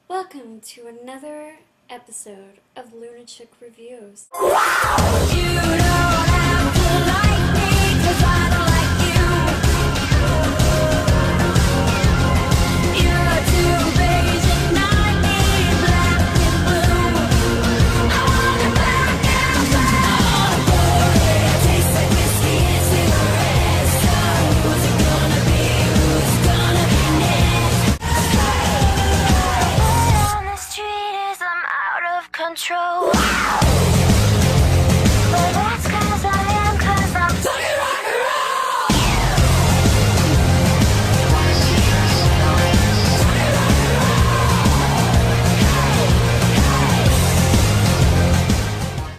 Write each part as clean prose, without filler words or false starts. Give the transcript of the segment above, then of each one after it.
Welcome to another episode of Lunatic Reviews. You don't have to like me, 'cause I don't like you. You're too beige and I need black and blue. I wanna black and blue. It tastes like whiskey and cigarettes. So who's it gonna be? Who's gonna be next? On the street is I'm out of control. But that's 'cause I am, 'cause I'm fucking rock and roll.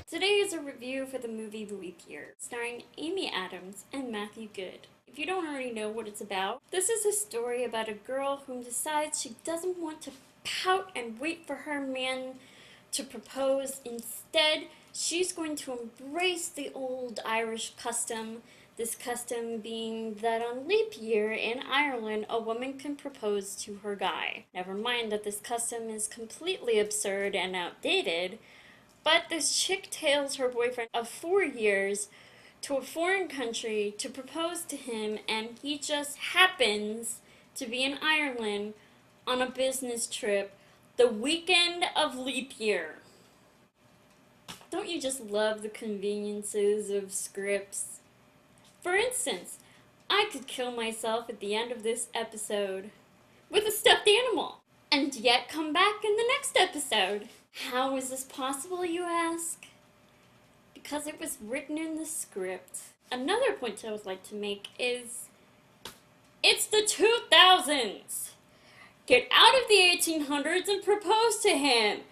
Today is a review for the movie Leap Year, starring Amy Adams and Matthew Good. If you don't already know what it's about, this is a story about a girl who decides she doesn't want to pout and wait for her man to propose. Instead, she's going to embrace the old Irish custom, this custom being that on leap year in Ireland, a woman can propose to her guy. Never mind that this custom is completely absurd and outdated, but this chick tails her boyfriend of 4 years to a foreign country to propose to him, and he just happens to be in Ireland on a business trip the weekend of leap year. Don't you just love the conveniences of scripts? For instance, I could kill myself at the end of this episode with a stuffed animal, and yet come back in the next episode. How is this possible, you ask? Because it was written in the script. Another point I would like to make is, it's the 2000s. Get out of the 1800s and propose to him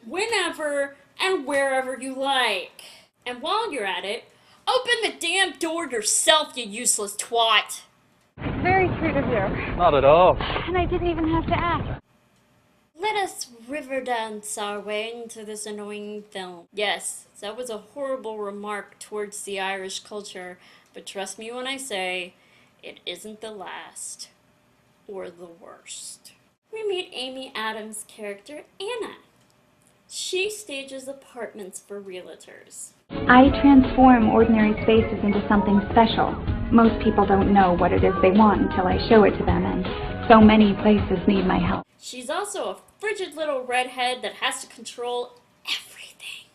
whenever and wherever you like. And while you're at it, open the damn door yourself, you useless twat. Very sweet of you. Not at all. And I didn't even have to ask. Let us river dance our way into this annoying film. Yes, that was a horrible remark towards the Irish culture, but trust me when I say, it isn't the last. Or the worst. We meet Amy Adams' character, Anna. She stages apartments for realtors. I transform ordinary spaces into something special. Most people don't know what it is they want until I show it to them, and so many places need my help. She's also a frigid little redhead that has to control everything.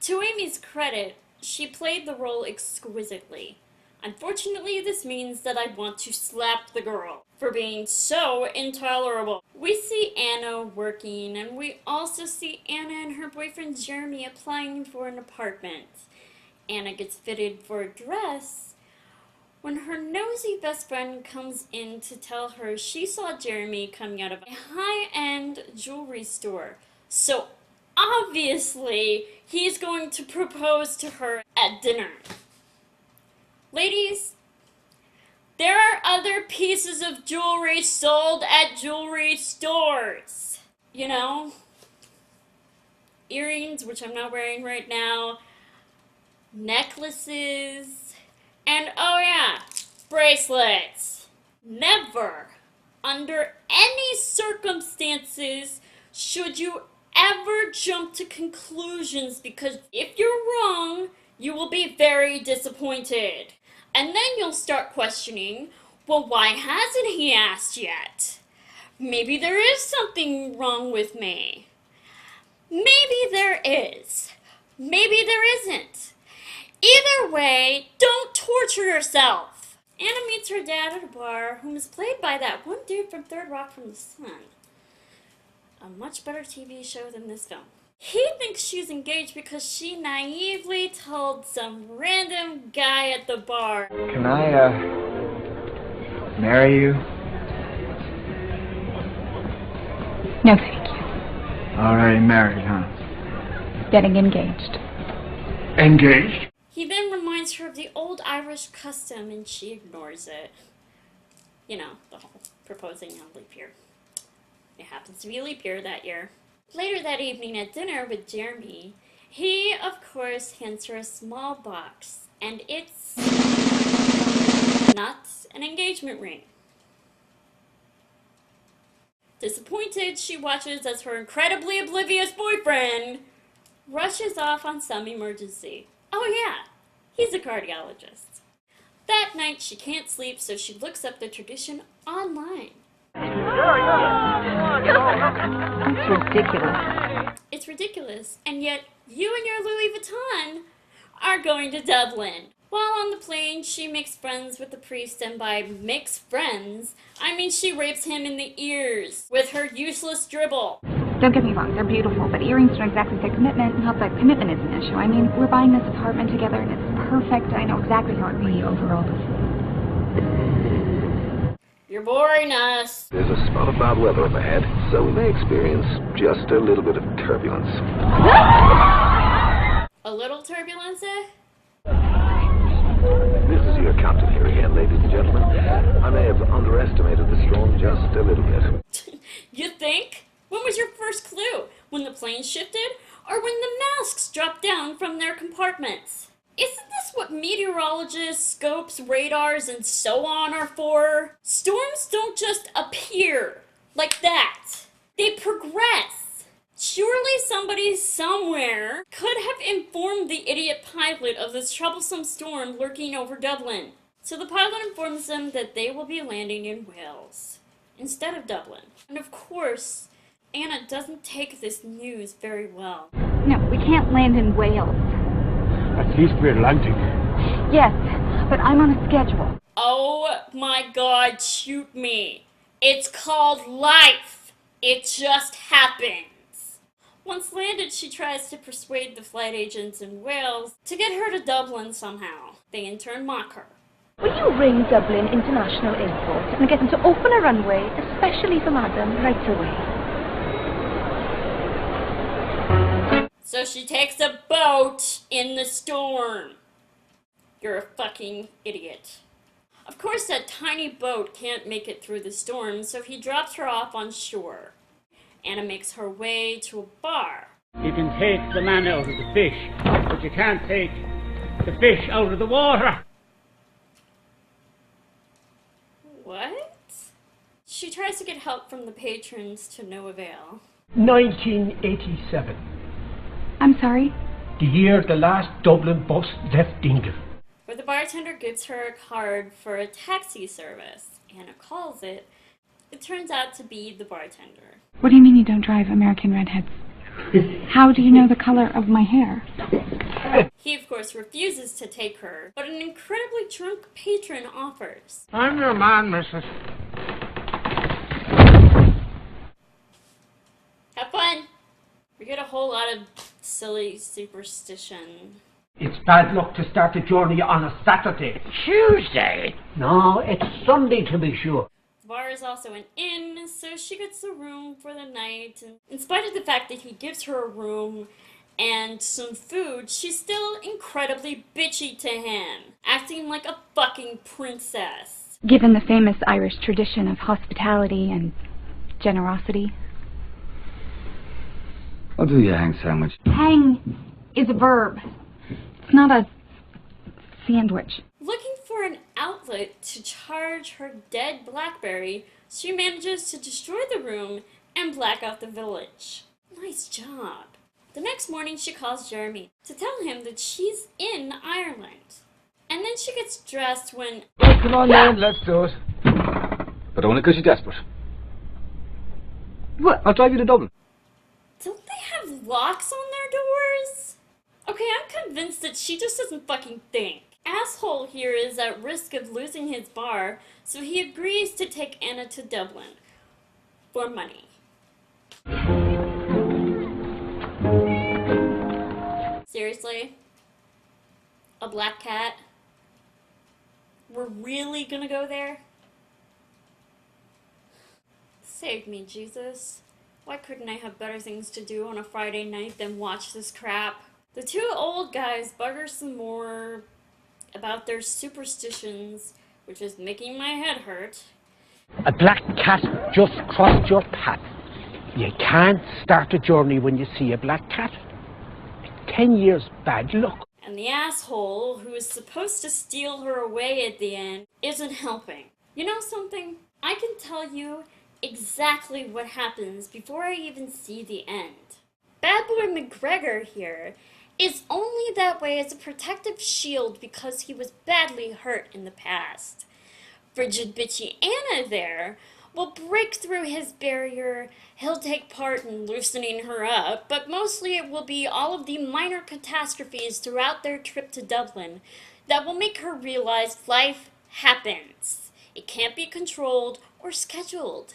To Amy's credit, she played the role exquisitely. Unfortunately, this means that I want to slap the girl for being so intolerable. We see Anna working, and we also see Anna and her boyfriend Jeremy applying for an apartment. Anna gets fitted for a dress when her nosy best friend comes in to tell her she saw Jeremy coming out of a high-end jewelry store. So obviously, he's going to propose to her at dinner. Ladies, there are other pieces of jewelry sold at jewelry stores. You know, earrings, which I'm not wearing right now, necklaces, and oh yeah, bracelets. Never, under any circumstances, should you ever jump to conclusions, because if you're wrong, you will be very disappointed. And then you'll start questioning, well, why hasn't he asked yet? Maybe there is something wrong with me. Maybe there is. Maybe there isn't. Either way, don't torture yourself. Anna meets her dad at a bar, whom is played by that one dude from Third Rock from the Sun. A much better TV show than this film. He thinks she's engaged because she naively told some random guy at the bar. Can I, marry you? No, thank you. Already married, huh? Getting engaged. Engaged? He then reminds her of the old Irish custom, and she ignores it. You know, the whole proposing on leap year. It happens to be a leap year that year. Later that evening at dinner with Jeremy, he, of course, hands her a small box, and it's not an engagement ring. Disappointed, she watches as her incredibly oblivious boyfriend rushes off on some emergency. Oh yeah, he's a cardiologist. That night she can't sleep, so she looks up the tradition online. That's ridiculous. It's ridiculous, and yet you and your Louis Vuitton are going to Dublin. While on the plane, she makes friends with the priest, and by makes friends, I mean she rapes him in the ears with her useless dribble. Don't get me wrong, they're beautiful, but earrings don't exactly say commitment. Not that commitment is an issue. I mean, we're buying this apartment together and it's perfect. I know exactly how it would be overall. You're boring us. There's a spot of bad weather up ahead, so we may experience just a little bit of turbulence. A little turbulence, eh? This is your captain here again, ladies and gentlemen. I may have underestimated the storm just a little bit. You think? When was your first clue? When the plane shifted? Or when the masks dropped down from their compartments? Isn't this what meteorologists, scopes, radars, and so on are for? Storms don't just appear like that. They progress. Surely somebody somewhere could have informed the idiot pilot of this troublesome storm lurking over Dublin. So the pilot informs them that they will be landing in Wales instead of Dublin. And of course, Anna doesn't take this news very well. No, we can't land in Wales. At least we're Atlantic. Yes, but I'm on a schedule. Oh my god, shoot me. It's called life. It just happens. Once landed, she tries to persuade the flight agents in Wales to get her to Dublin somehow. They in turn mock her. Will you ring Dublin International Airport and get them to open a runway, especially for Madam, right away? So she takes a boat in the storm. You're a fucking idiot. Of course, that tiny boat can't make it through the storm, so he drops her off on shore. Anna makes her way to a bar. You can take the man out of the fish, but you can't take the fish out of the water. What? She tries to get help from the patrons to no avail. 1987, I'm sorry? the year the last Dublin bus left Dingle. Where the bartender gives her a card for a taxi service. Anna calls it. It turns out to be the bartender. What do you mean you don't drive American redheads? How do you know the color of my hair? He, of course, refuses to take her, but an incredibly drunk patron offers. I'm your man, missus. Have fun! We get a whole lot of silly superstition. It's bad luck to start a journey on a Saturday. Tuesday? No, it's Sunday to be sure. The bar is also an inn, so she gets a room for the night. And in spite of the fact that he gives her a room and some food, she's still incredibly bitchy to him, acting like a fucking princess. Given the famous Irish tradition of hospitality and generosity. I'll do you a hang sandwich. Hang is a verb. It's not a sandwich. Looking for an outlet to charge her dead BlackBerry, she manages to destroy the room and black out the village. Nice job. The next morning she calls Jeremy to tell him that she's in Ireland. And then she gets dressed when... Oh, come on then, let's do it. But only because you're desperate. What? I'll drive you to Dublin. Don't they have locks on their doors? Okay, I'm convinced that she just doesn't fucking think. Asshole here is at risk of losing his bar, so he agrees to take Anna to Dublin. For money. Seriously? A black cat? We're really gonna go there? Save me, Jesus. Why couldn't I have better things to do on a Friday night than watch this crap? The two old guys bugger some more about their superstitions, which is making my head hurt. A black cat just crossed your path. You can't start a journey when you see a black cat. 10 years bad luck. And the asshole who is supposed to steal her away at the end isn't helping. You know something? I can tell you exactly what happens before I even see the end. Bad Boy McGregor here is only that way as a protective shield because he was badly hurt in the past. Frigid Bitchy Anna there will break through his barrier, he'll take part in loosening her up, but mostly it will be all of the minor catastrophes throughout their trip to Dublin that will make her realize life happens. It can't be controlled or scheduled.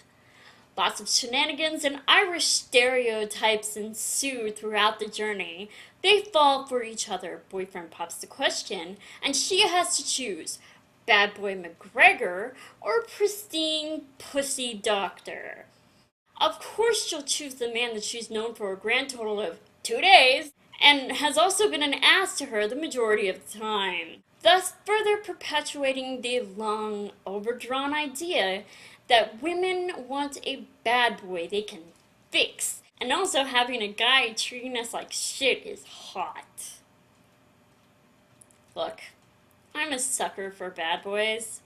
Lots of shenanigans and Irish stereotypes ensue throughout the journey. They fall for each other. Boyfriend pops the question, and she has to choose Bad Boy McGregor or pristine pussy doctor. Of course she'll choose the man that she's known for a grand total of 2 days, and has also been an ass to her the majority of the time. Thus further perpetuating the long, overdrawn idea that women want a bad boy they can fix, and also having a guy treating us like shit is hot. Look, I'm a sucker for bad boys,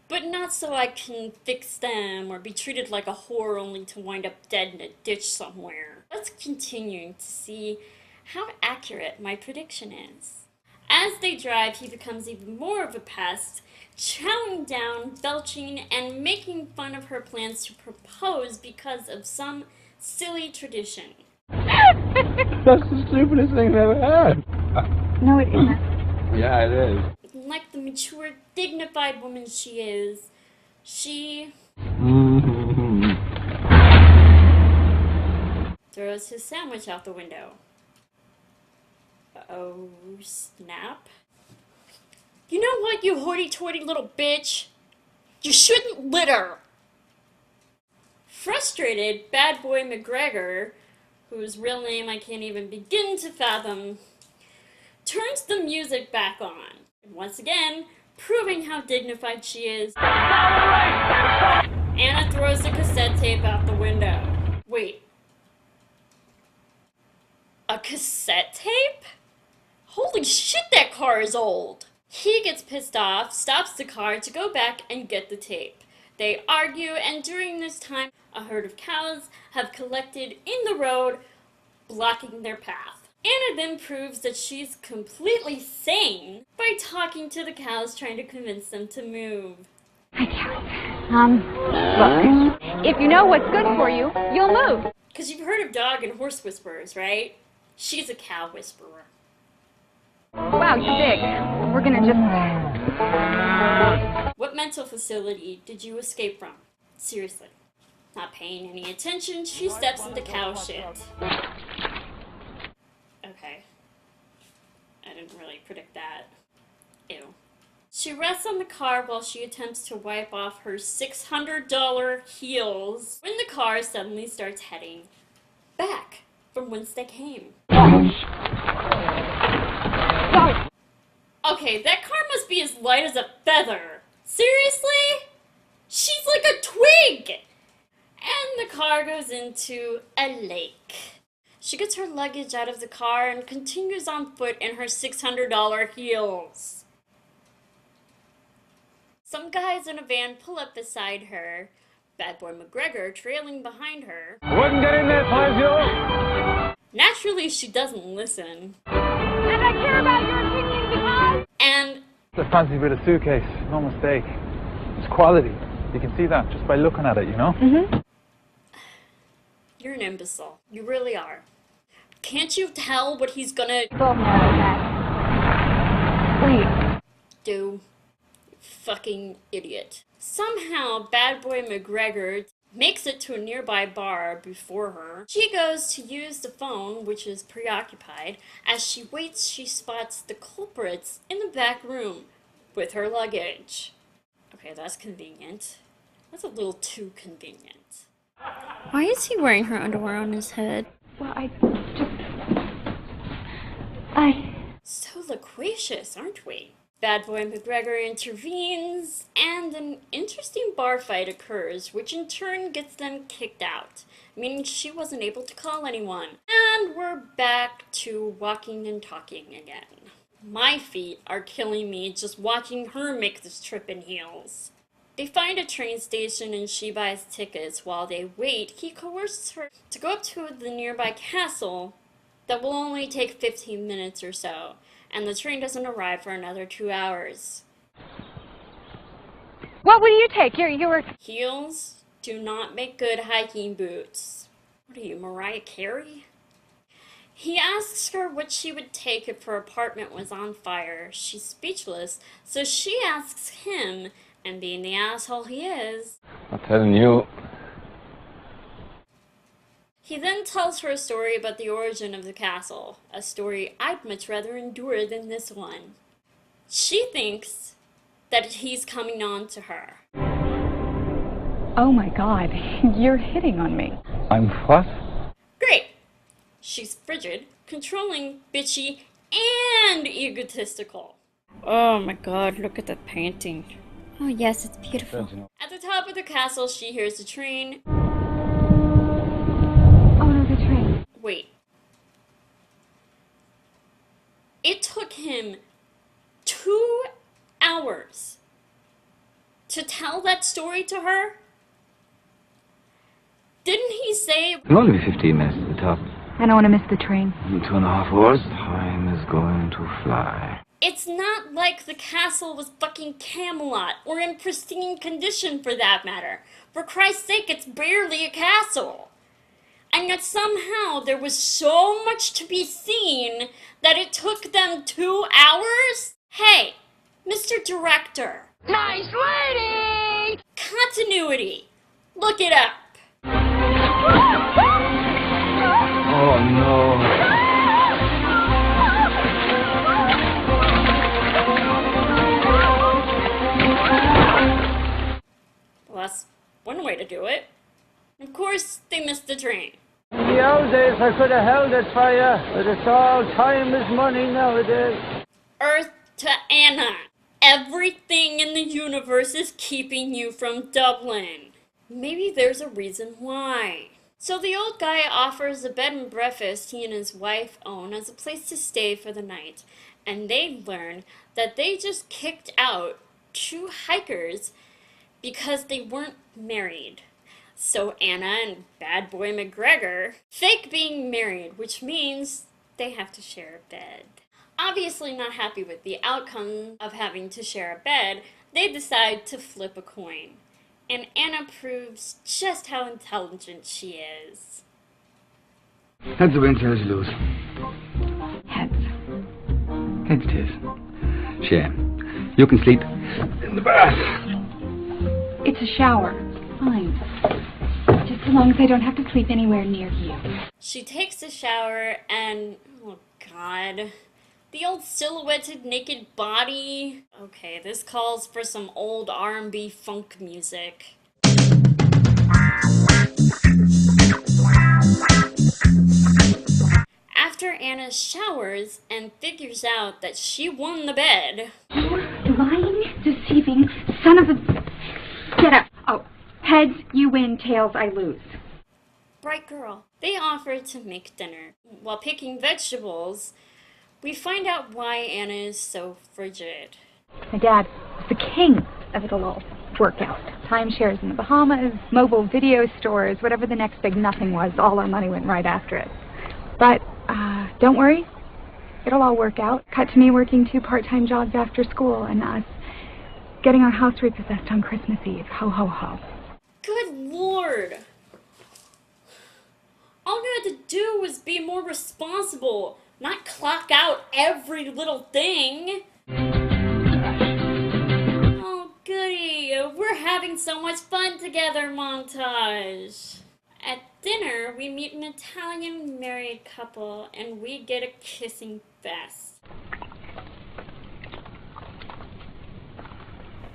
but not so I can fix them or be treated like a whore only to wind up dead in a ditch somewhere. Let's continue to see how accurate my prediction is. As they drive, he becomes even more of a pest, chowing down, belching, and making fun of her plans to propose because of some silly tradition. That's the stupidest thing I've ever heard. No, it isn't. Yeah, it is. Like the mature, dignified woman she is, she throws his sandwich out the window. Oh, snap. You know what, you hoity-toity little bitch? You shouldn't litter! Frustrated, Bad Boy McGregor, whose real name I can't even begin to fathom, turns the music back on. And once again, proving how dignified she is, Anna throws the cassette tape out the window. Wait. A cassette tape? Holy shit, that car is old! He gets pissed off, stops the car to go back and get the tape. They argue, and during this time, a herd of cows have collected in the road, blocking their path. Anna then proves that she's completely sane by talking to the cows, trying to convince them to move. Hi, cows. Look, if you know what's good for you, you'll move. Because you've heard of dog and horse whisperers, right? She's a cow whisperer. Wow, you're big. We're gonna just... What mental facility did you escape from? Seriously. Not paying any attention, she steps into cow shit. Okay. I didn't really predict that. Ew. She rests on the car while she attempts to wipe off her $600 heels when the car suddenly starts heading back from whence they came. Okay, that car must be as light as a feather. Seriously? She's like a twig! And the car goes into a lake. She gets her luggage out of the car and continues on foot in her $600 heels. Some guys in a van pull up beside her, Bad Boy McGregor trailing behind her. Wouldn't get in there, Fazio. Naturally, she doesn't listen. And I care about your opinion because... And It's a fancy bit of suitcase, no mistake. It's quality. You can see that just by looking at it, you know? Mm-hmm. you're an imbecile. You really are. Can't you tell what he's gonna Both know that. Wait. do? You fucking idiot. Somehow, Bad Boy McGregor makes it to a nearby bar before her. She goes to use the phone, which is preoccupied. As she waits, she spots the culprits in the back room with her luggage. Okay, that's convenient. That's a little too convenient. Why is he wearing her underwear on his head? Well, So loquacious, aren't we? Bad Boy McGregor intervenes, and an interesting bar fight occurs, which in turn gets them kicked out, meaning she wasn't able to call anyone. And we're back to walking and talking again. My feet are killing me just watching her make this trip in heels. They find a train station and she buys tickets. While they wait, he coerces her to go up to the nearby castle that will only take 15 minutes or so, and the train doesn't arrive for another 2 hours. What will you take? You were... Heels do not make good hiking boots. What are you, Mariah Carey? He asks her what she would take if her apartment was on fire. She's speechless, so she asks him, and being the asshole he is, I'm telling you. He then tells her a story about the origin of the castle, a story I'd much rather endure than this one. She thinks that he's coming on to her. Oh my God, you're hitting on me. I'm what? Great! She's frigid, controlling, bitchy, and egotistical. Oh my God, look at that painting. Oh yes, it's beautiful. At the top of the castle, she hears a train. Oh no, the train. Wait. It took him 2 hours to tell that story to her? Didn't he say... It'll only be 15 minutes to the top. I don't want to miss the train. In 2.5 hours, time is going to fly. It's not like the castle was fucking Camelot, or in pristine condition for that matter. For Christ's sake, it's barely a castle. And yet somehow there was so much to be seen that it took them 2 hours? Hey, Mr. Director. Nice lady! Continuity. Look it up. Oh no. Well, that's one way to do it. Of course, they missed the train. In the old days, I could have held it for you, but it's all time is money nowadays. Earth to Anna. Everything in the universe is keeping you from Dublin. Maybe there's a reason why. So the old guy offers a bed and breakfast he and his wife own as a place to stay for the night. And they learn that they just kicked out 2 hikers because they weren't married. So Anna and bad boy McGregor fake being married, which means they have to share a bed. Obviously not happy with the outcome of having to share a bed, they decide to flip a coin. And Anna proves just how intelligent she is. Heads or win, tails you lose. Heads. Heads it is. Shame. You can sleep in the bath. It's a shower. Fine. Just as long as I don't have to sleep anywhere near you. She takes a shower and, oh God, the old silhouetted naked body. Okay, this calls for some old R&B funk music. After Anna showers and figures out that she won the bed. You lying, deceiving son of a... Get up. Oh, heads, you win. Tails, I lose. Bright girl. They offer to make dinner. While picking vegetables, we find out why Anna is so frigid. My dad was the king of the little workout. Timeshares in the Bahamas, mobile video stores, whatever the next big nothing was, all our money went right after it. But don't worry, it'll all work out. Cut to me working 2 part-time jobs after school and us getting our house repossessed on Christmas Eve. Ho, ho, ho. Good Lord. All you had to do was be more responsible, not clock out every little thing. Oh, goody. We're having so much fun together montage. At dinner, we meet an Italian married couple, and we get a kissing fest.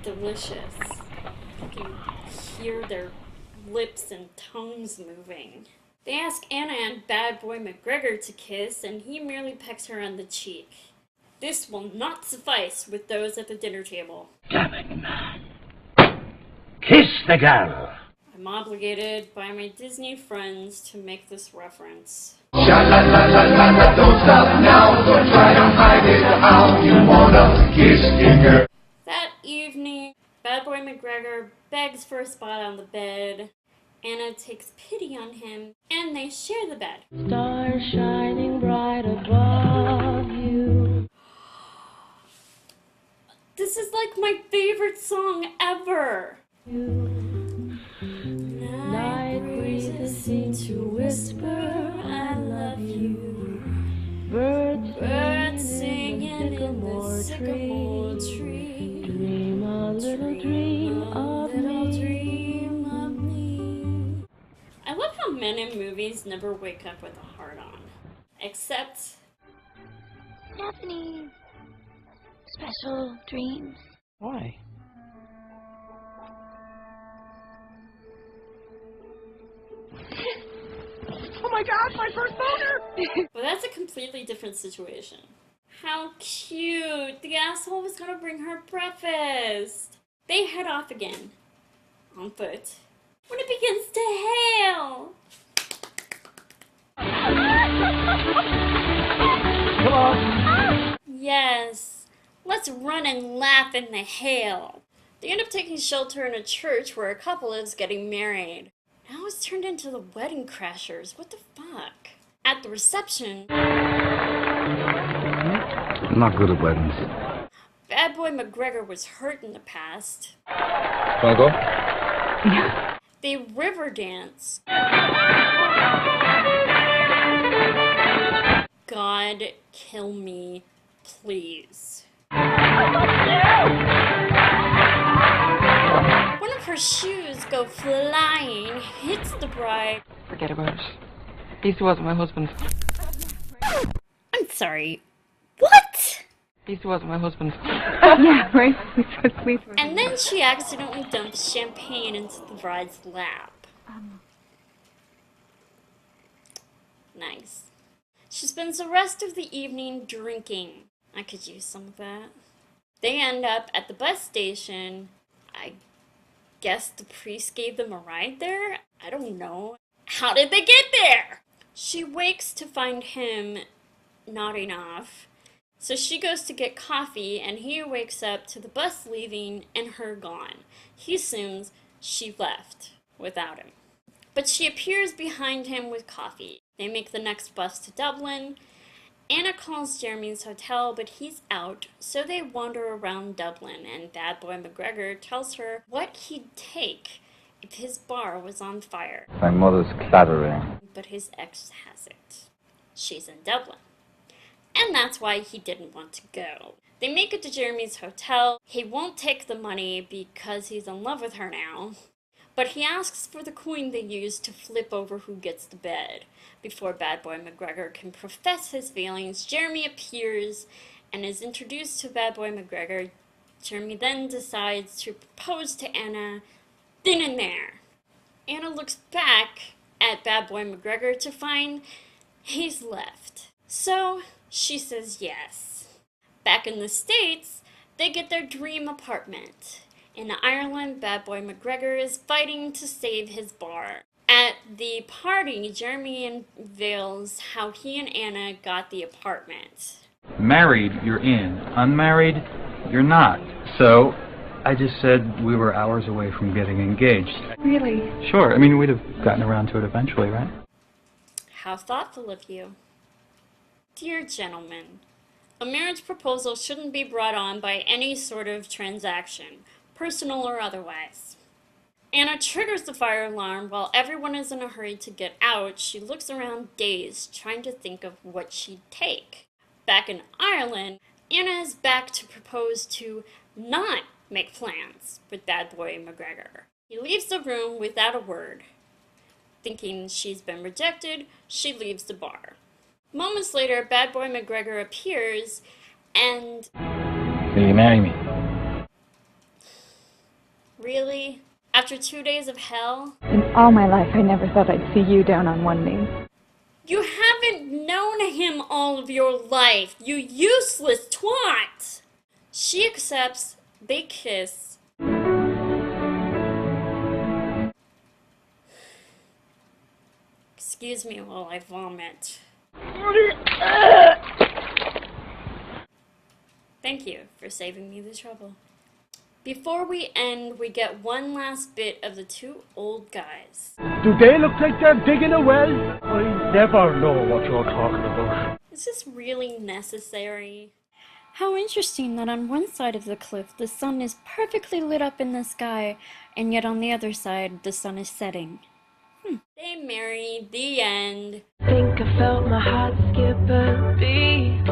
Delicious. You can hear their lips and tongues moving. They ask Anna and bad boy McGregor to kiss, and he merely pecks her on the cheek. This will not suffice with those at the dinner table. Damn it, man. Kiss the girl. I'm obligated by my Disney friends to make this reference. Sha-la-la-la-la, don't stop now, don't try to hide it, how you wanna kiss in her. That evening, bad boy Boy McGregor begs for a spot on the bed. Anna takes pity on him, and they share the bed. Stars shining bright above you. This is like my favorite song ever. Night breezes seem to whisper, I love you. Birds singing in the sycamore tree. Dream a little dream of me. I love how men in movies never wake up with a heart on. Except Stephanie. Special dreams. Why? Oh my gosh, my first boner! Well, that's a completely different situation. How cute! The asshole was gonna bring her breakfast. They head off again. On foot. When it begins to hail! Come on. Yes. Let's run and laugh in the hail. They end up taking shelter in a church where a couple is getting married. Now it's turned into the Wedding Crashers. What the fuck? At the reception, I'm not good at weddings. Bad Boy McGregor was hurt in the past. Wanna go? They river dance. God, kill me, please. One of her shoes go flying, hits the bride. Forget about it. These wasn't my husband. I'm sorry. What? These wasn't my husband. Yeah, right? Please. And then she accidentally dumps champagne into the bride's lap. Nice. She spends the rest of the evening drinking. I could use some of that. They end up at the bus station. I guess the priest gave them a ride there? I don't know. How did they get there? She wakes to find him nodding off. So she goes to get coffee, and he wakes up to the bus leaving and her gone. He assumes she left without him. But she appears behind him with coffee. They make the next bus to Dublin. Anna calls Jeremy's hotel, but he's out, so they wander around Dublin, and Bad Boy McGregor tells her what he'd take if his bar was on fire. My mother's clattering. But his ex hasn't. She's in Dublin. And that's why he didn't want to go. They make it to Jeremy's hotel. He won't take the money because he's in love with her now. But he asks for the coin they use to flip over who gets the bed. Before Bad Boy McGregor can profess his feelings, Jeremy appears and is introduced to Bad Boy McGregor. Jeremy then decides to propose to Anna then and there. Anna looks back at Bad Boy McGregor to find he's left. So she says yes. Back in the States, they get their dream apartment. In Ireland, Bad Boy McGregor is fighting to save his bar. At the party, Jeremy unveils how he and Anna got the apartment. Married, you're in. Unmarried, you're not. So, I just said we were hours away from getting engaged. Really? Sure, I mean, we'd have gotten around to it eventually, right? How thoughtful of you. Dear gentlemen, a marriage proposal shouldn't be brought on by any sort of transaction, personal or otherwise. Anna triggers the fire alarm while everyone is in a hurry to get out. She looks around dazed, trying to think of what she'd take. Back in Ireland, Anna is back to propose to not make plans with Bad Boy McGregor. He leaves the room without a word. Thinking she's been rejected, she leaves the bar. Moments later, Bad Boy McGregor appears and... Will you marry me? Really? After 2 days of hell? In all my life, I never thought I'd see you down on one knee. You haven't known him all of your life, you useless twat! She accepts, they kiss. Excuse me while I vomit. Thank you for saving me the trouble. Before we end, we get one last bit of the two old guys. Do they look like they're digging a well? I never know what you're talking about. Is this really necessary? How interesting that on one side of the cliff the sun is perfectly lit up in the sky, and yet on the other side the sun is setting. They marry, the end. Think I felt my heart skip a beat.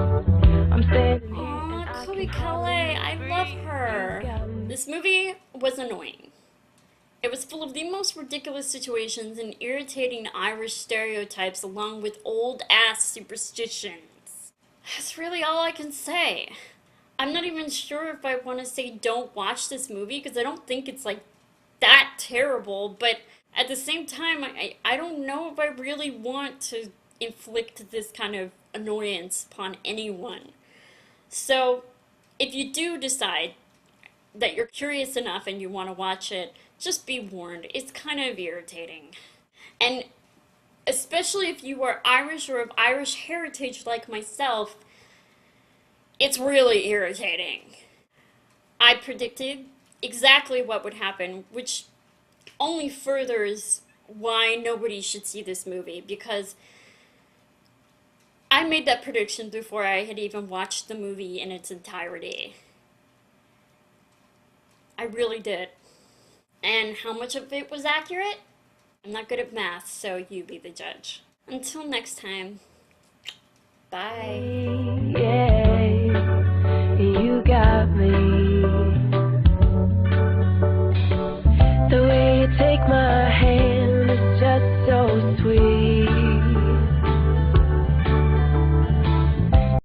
I'm standing here. Aw, Chloe Calais, I love her. This movie was annoying. It was full of the most ridiculous situations and irritating Irish stereotypes along with old-ass superstitions. That's really all I can say. I'm not even sure if I want to say don't watch this movie because I don't think it's like that terrible, but at the same time, I don't know if I really want to inflict this kind of annoyance upon anyone. So, if you do decide that you're curious enough and you want to watch it, just be warned, it's kind of irritating. And especially if you are Irish or of Irish heritage like myself, it's really irritating. I predicted exactly what would happen, which only furthers why nobody should see this movie, because I made that prediction before I had even watched the movie in its entirety. I really did. And how much of it was accurate? I'm not good at math, so you be the judge. Until next time, bye. Yeah.